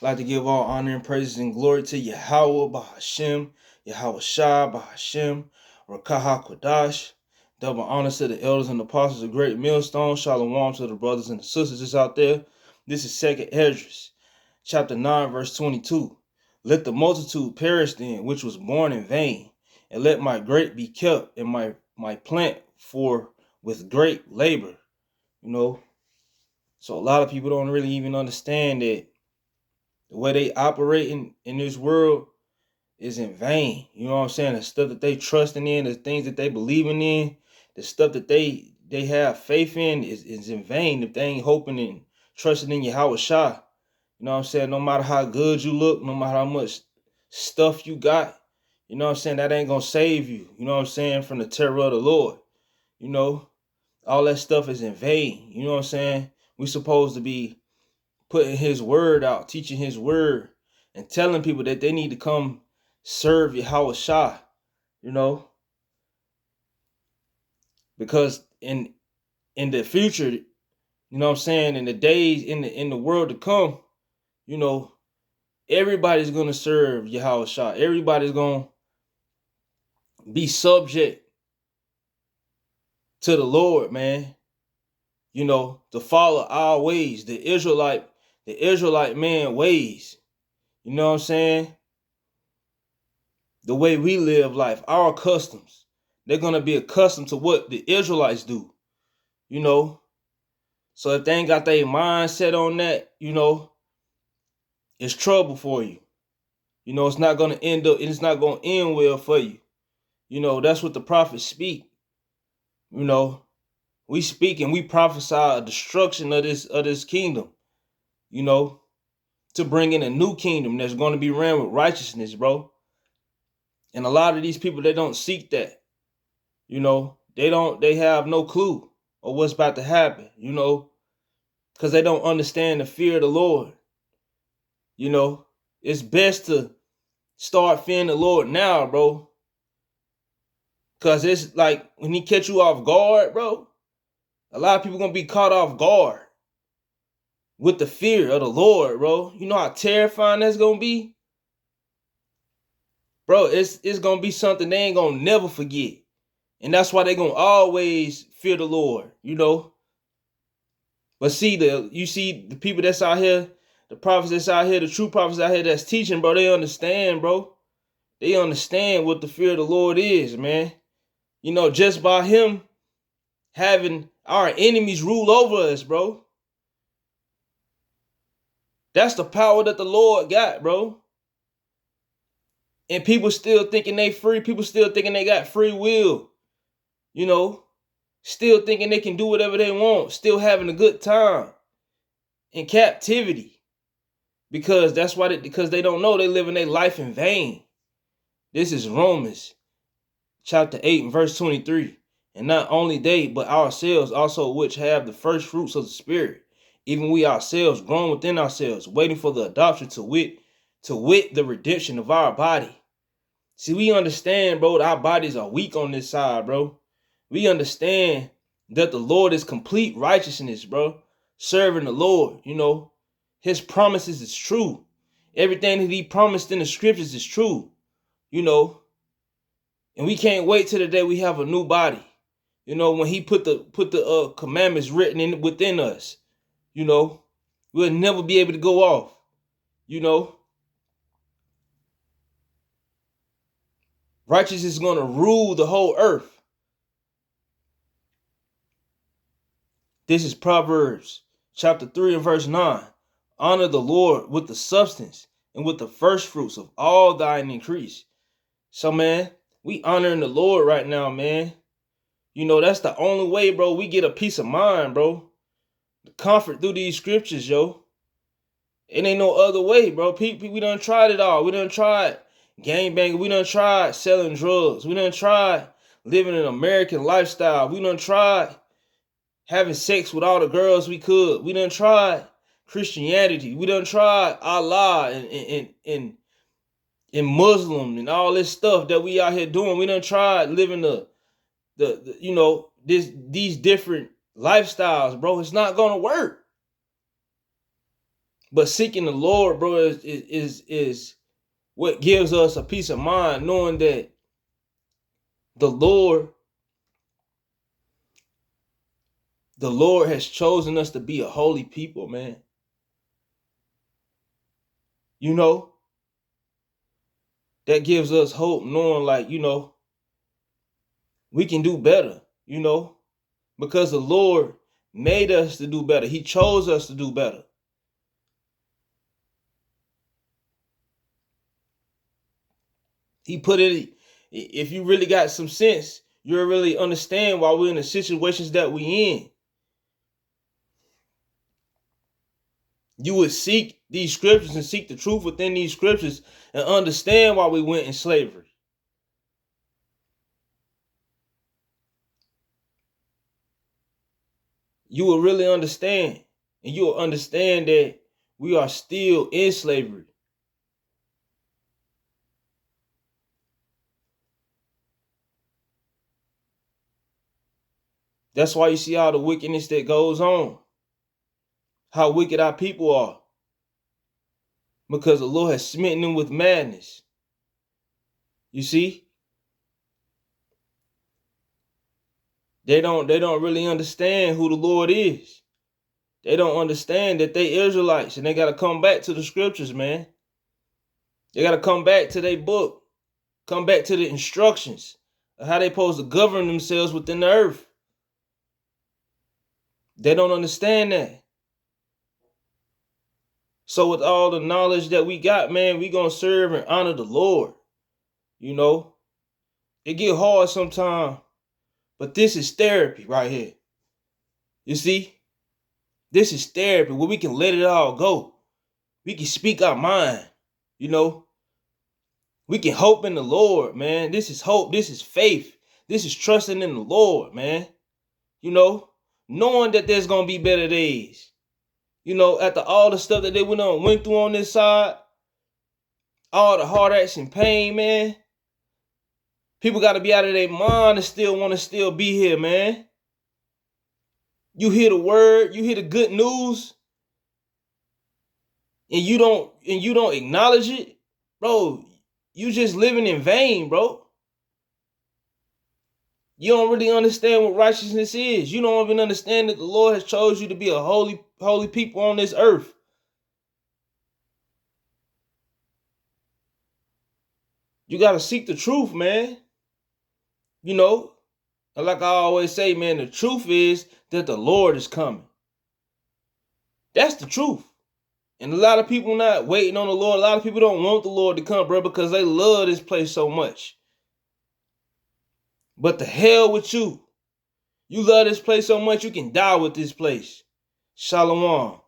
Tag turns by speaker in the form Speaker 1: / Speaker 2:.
Speaker 1: I'd like to give all honor and praises and glory to Yahweh Bahashem, Yahweh Shah Bahashem, Rakaha Kodash. Double honor to the elders and apostles of Great Millstone. Shalom to the brothers and the sisters that's out there. This is Second Esdras, chapter 9, verse 22. Let the multitude perish then, which was born in vain, and let my grape be kept, and my plant for with great labor. So a lot of people don't really even understand that the way they operate in this world is in vain. You know what I'm saying? The stuff that they trusting in, the things that they believing in, the stuff that they have faith in is in vain if they ain't hoping and trusting in Yahweh Shah. You know what I'm saying? No matter how good you look, no matter how much stuff you got, you know what I'm saying? That ain't gonna save you. You know what I'm saying? From the terror of the Lord. All that stuff is in vain. You know what I'm saying? We supposed to be putting his word out, teaching his word, and telling people that they need to come serve Yahweh Shah, because in the future, you know what I'm saying, in the days, in the world to come, everybody's gonna serve Yahweh Shah. Everybody's gonna be subject to the Lord, man. To follow our ways, the Israelite man ways. You know what I'm saying? The way we live life, our customs. They're going to be accustomed to what the Israelites do, So if they ain't got their mindset on that, it's trouble for you. It's not going to end up, it's not going to end well for you. That's what the prophets speak. We speak and we prophesy a destruction of this kingdom, to bring in a new kingdom that's going to be ran with righteousness, bro. And a lot of these people, they don't seek that. They have no clue of what's about to happen, because they don't understand the fear of the Lord. It's best to start fearing the Lord now, bro. Because it's like when he catch you off guard, bro, a lot of people going to be caught off guard with the fear of the Lord, bro. You know how terrifying that's going to be? Bro, it's going to be something they ain't going to never forget. And that's why they're going to always fear the Lord, But you see the people that's out here, the prophets that's out here, the true prophets out here that's teaching, bro, they understand, bro. They understand what the fear of the Lord is, man. Just by him having our enemies rule over us, bro. That's the power that the Lord got, bro. And people still thinking they free. People still thinking they got free will. Still thinking they can do whatever they want. Still having a good time in captivity. Because because they don't know they living their life in vain. This is Romans chapter 8 and verse 23. And not only they, but ourselves also, which have the first fruits of the Spirit, even we ourselves grown within ourselves, waiting for the adoption to wit the redemption of our body. See, we understand, bro, that our bodies are weak on this side, bro. We understand that the Lord is complete righteousness, bro. Serving the Lord, His promises is true. Everything that he promised in the scriptures is true, And we can't wait till the day we have a new body. When he put the commandments written within us, we'll never be able to go off, Righteousness is going to rule the whole earth. This is Proverbs chapter 3 and verse 9. Honor the Lord with the substance and with the first fruits of all thine increase. So, man, we honoring the Lord right now, man. That's the only way, bro, we get a peace of mind, bro. The comfort through these scriptures, yo. It ain't no other way, bro. We done tried it all. We done tried gangbanging. We done tried selling drugs. We done tried living an American lifestyle. We done tried having sex with all the girls we could. We done tried Christianity. We done tried Allah and Muslim and all this stuff that we out here doing. We done tried living these different lifestyles, bro. It's not gonna work. But seeking the Lord, bro, is what gives us a peace of mind, knowing that the Lord has chosen us to be a holy people, man. You know, that gives us hope, knowing like, we can do better, because the Lord made us to do better. He chose us to do better. He put it, if you really got some sense, you'll really understand why we're in the situations that we in. You would seek these scriptures and seek the truth within these scriptures and understand why we went in slavery. You will really understand, and you will understand that we are still in slavery. That's why you see all the wickedness that goes on, how wicked our people are, because the Lord has smitten them with madness. You see, they don't really understand who the Lord is. They don't understand that they Israelites, and they got to come back to the scriptures, man. They got to come back to their book, come back to the instructions of how they supposed to govern themselves within the earth. They don't understand that. So with all the knowledge that we got, man, we gonna serve and honor the Lord. It get hard sometimes, but this is therapy right here. You see, this is therapy where we can let it all go. We can speak our mind. We can hope in the Lord, man. This is hope. This is faith. This is trusting in the Lord, man. Knowing that there's gonna be better days. After all the stuff that they went through on this side, all the heartaches and pain, man. People got to be out of their mind and still want to still be here, man. You hear the word, you hear the good news, and you don't acknowledge it, bro. You just living in vain, bro. You don't really understand what righteousness is. You don't even understand that the Lord has chose you to be a holy people on this earth. You got to seek the truth, man. Like I always say, man, the truth is that the Lord is coming. That's the truth. And a lot of people not waiting on the Lord. A lot of people don't want the Lord to come, bro, because they love this place so much. But the hell with you. You love this place so much, you can die with this place. Shalom.